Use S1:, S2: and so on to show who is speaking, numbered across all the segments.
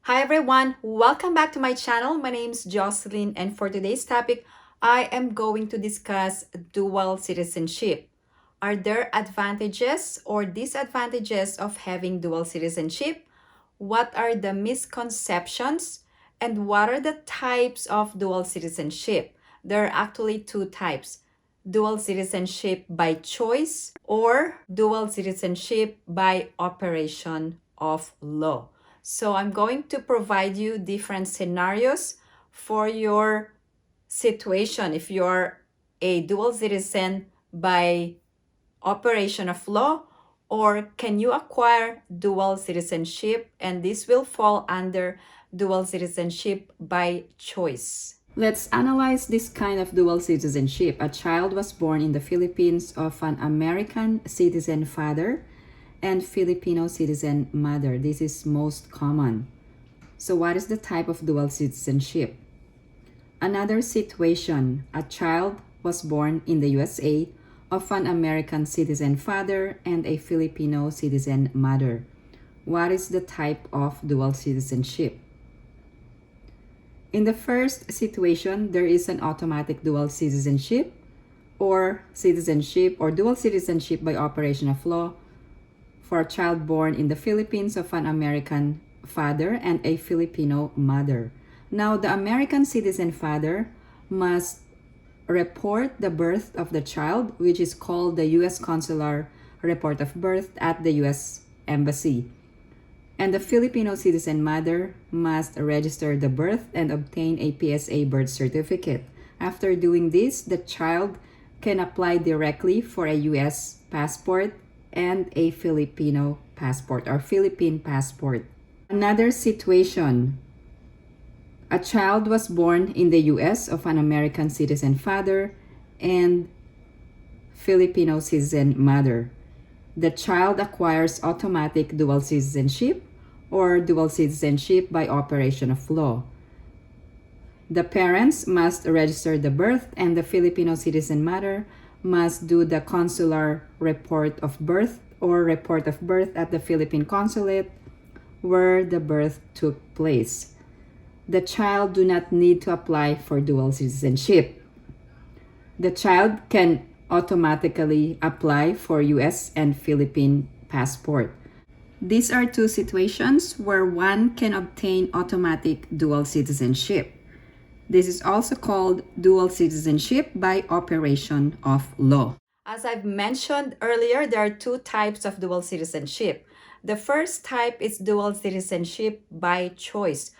S1: Hi everyone, welcome back to my channel. My name is Jocelyn, and for today's topic, I am going to discuss dual citizenship. Are there advantages or disadvantages of having dual citizenship? What are the misconceptions? And what are the types of dual citizenship? There are actually two types: dual citizenship by choice or dual citizenship by operation of law. So I'm going to provide you different scenarios for your situation. If you're a dual citizen by operation of law, or can you acquire dual citizenship, and this will fall under dual citizenship by choice. Let's analyze this kind of dual citizenship. A child was born in the Philippines of an American citizen father and Filipino citizen mother. This is most common. So what is the type of dual citizenship? Another situation, a child was born in the USA of an American citizen father and a Filipino citizen mother. What is the type of dual citizenship? In the first situation, there is an automatic dual citizenship or dual citizenship by operation of law for a child born in the Philippines of an American father and a Filipino mother. Now, the American citizen father must report the birth of the child, which is called the U.S. Consular Report of Birth at the U.S. Embassy. And the Filipino citizen mother must register the birth and obtain a PSA birth certificate. After doing this, the child can apply directly for a U.S. passport and a Filipino passport or Philippine passport. Another situation, a child was born in the US of an American citizen father and Filipino citizen mother. The child acquires automatic dual citizenship or dual citizenship by operation of law. The parents must register the birth, and the Filipino citizen mother must do the consular report of birth or report of birth at the Philippine consulate where the birth took place. The child do not need to apply for dual citizenship. The child can automatically apply for US and Philippine passport. These are two situations where one can obtain automatic dual citizenship. This is also called dual citizenship by operation of law. As I've mentioned earlier, there are two types of dual citizenship. The first type is dual citizenship by choice.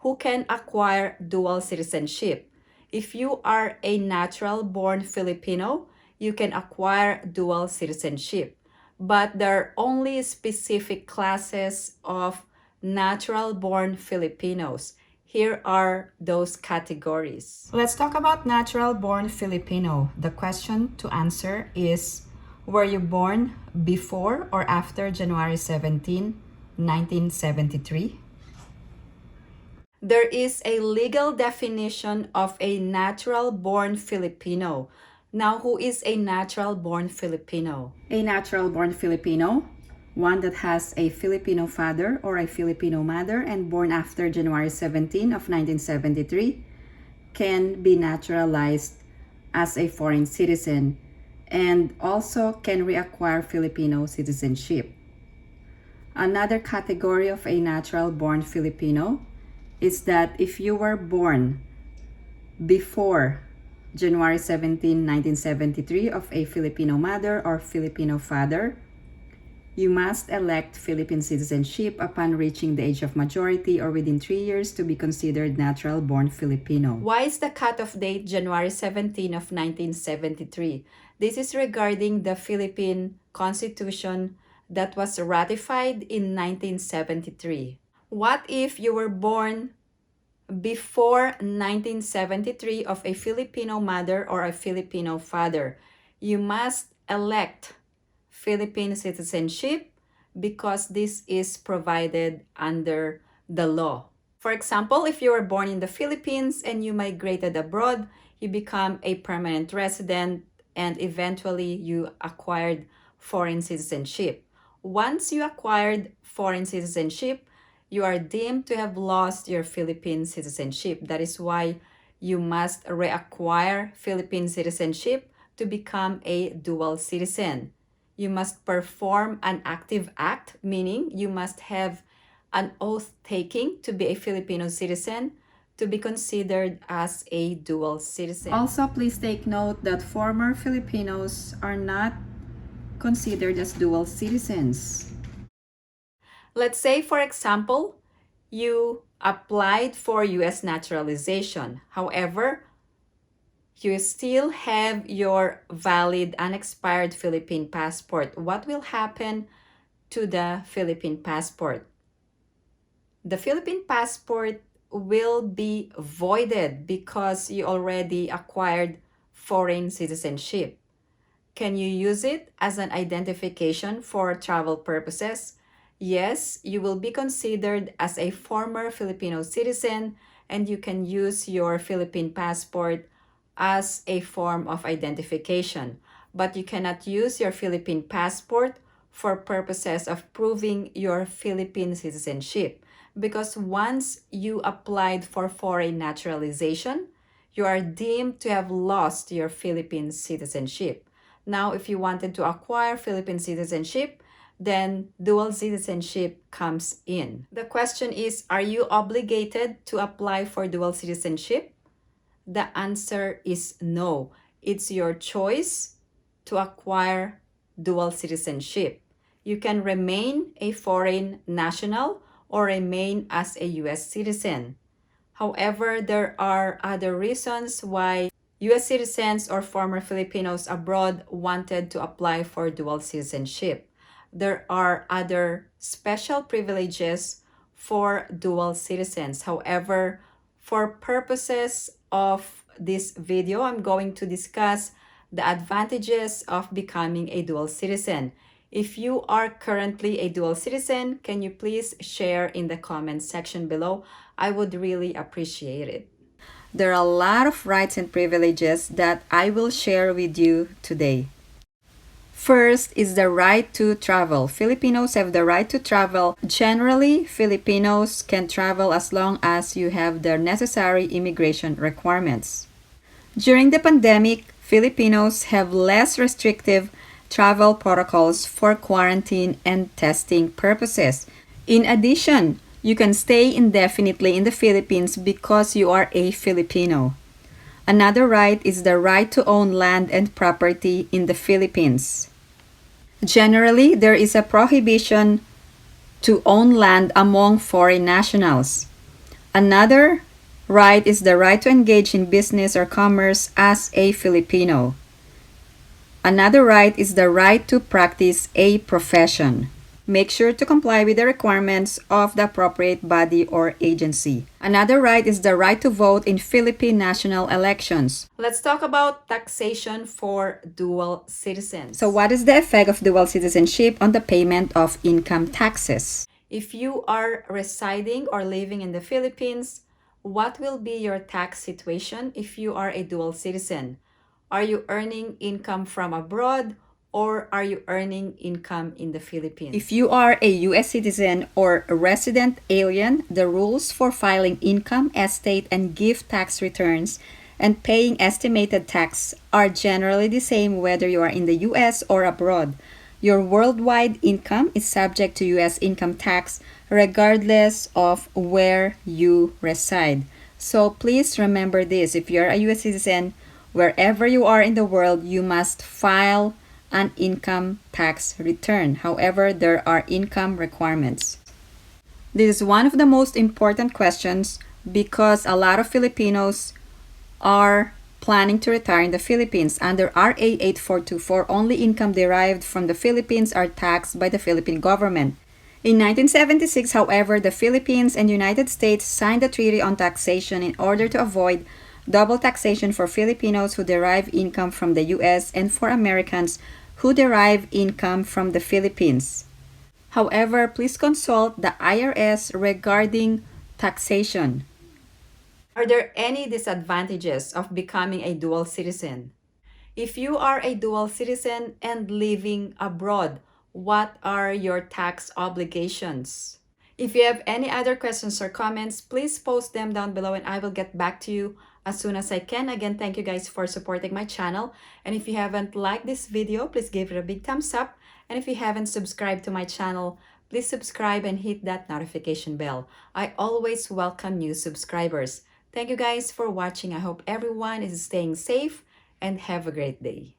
S1: Who can acquire dual citizenship? If you are a natural-born Filipino, you can acquire dual citizenship. But there are only specific classes of natural-born Filipinos. Here are those categories. Let's talk about natural-born Filipino. The question to answer is, were you born before or after January 17, 1973? There is a legal definition of a natural-born Filipino. Now, who is a natural-born Filipino? A natural-born Filipino, one that has a Filipino father or a Filipino mother and born after January 17 of 1973, can be naturalized as a foreign citizen and also can reacquire Filipino citizenship. Another category of a natural-born Filipino is that if you were born before January 17, 1973 of a Filipino mother or Filipino father, you must elect Philippine citizenship upon reaching the age of majority or within 3 years to be considered natural-born Filipino. Why is the cutoff date January 17 of 1973? This is regarding the Philippine Constitution that was ratified in 1973. What if you were born before 1973 of a Filipino mother or a Filipino father? You must elect Philippine citizenship because this is provided under the law. For example, if you were born in the Philippines and you migrated abroad, you become a permanent resident and eventually you acquired foreign citizenship. Once you acquired foreign citizenship, you are deemed to have lost your Philippine citizenship. That is why you must reacquire Philippine citizenship to become a dual citizen. You must perform an active act, meaning you must have an oath taking to be a Filipino citizen to be considered as a dual citizen. Also, please take note that former Filipinos are not considered as dual citizens. Let's say, for example, you applied for US naturalization. However, you still have your valid unexpired Philippine passport. What will happen to the Philippine passport? The Philippine passport will be voided because you already acquired foreign citizenship. Can you use it as an identification for travel purposes? Yes, you will be considered as a former Filipino citizen and you can use your Philippine passport as a form of identification. But you cannot use your Philippine passport for purposes of proving your Philippine citizenship because once you applied for foreign naturalization, you are deemed to have lost your Philippine citizenship. Now, if you wanted to acquire Philippine citizenship, then dual citizenship comes in. The question is, are you obligated to apply for dual citizenship? The answer is no. It's your choice to acquire dual citizenship. You can remain a foreign national or remain as a US citizen. However, there are other reasons why US citizens or former Filipinos abroad wanted to apply for dual citizenship. There are other special privileges for dual citizens. However, for purposes of this video, I'm going to discuss the advantages of becoming a dual citizen. If you are currently a dual citizen, can you please share in the comments section below? I would really appreciate it. There are a lot of rights and privileges that I will share with you today. First is the right to travel. Filipinos have the right to travel. Generally, Filipinos can travel as long as you have the necessary immigration requirements. During the pandemic, Filipinos have less restrictive travel protocols for quarantine and testing purposes. In addition, you can stay indefinitely in the Philippines because you are a Filipino. Another right is the right to own land and property in the Philippines. Generally, there is a prohibition to own land among foreign nationals. Another right is the right to engage in business or commerce as a Filipino. Another right is the right to practice a profession. Make sure to comply with the requirements of the appropriate body or agency. Another right is the right to vote in Philippine national elections. Let's talk about taxation for dual citizens. So what is the effect of dual citizenship on the payment of income taxes? If you are residing or living in the Philippines, what will be your tax situation if you are a dual citizen? Are you earning income from abroad or are you earning income in the Philippines? If you are a US citizen or a resident alien, the rules for filing income, estate, and gift tax returns and paying estimated tax are generally the same whether you are in the US or abroad. Your worldwide income is subject to US income tax regardless of where you reside. So please remember this. If you're a US citizen, wherever you are in the world, you must file an income tax return. However, there are income requirements. This is one of the most important questions because a lot of Filipinos are planning to retire in the Philippines. Under RA 8424, only income derived from the Philippines are taxed by the Philippine government. In 1976, however, the Philippines and United States signed a treaty on taxation in order to avoid double taxation for Filipinos who derive income from the US and for Americans who derive income from the Philippines. However, please consult the IRS regarding taxation. Are there any disadvantages of becoming a dual citizen? If you are a dual citizen and living abroad, what are your tax obligations? If you have any other questions or comments, please post them down below and I will get back to you as soon as I can. Again, thank you guys for supporting my channel. And if you haven't liked this video, please give it a big thumbs up. And if you haven't subscribed to my channel, please subscribe and hit that notification bell. I always welcome new subscribers. Thank you guys for watching. I hope everyone is staying safe and have a great day.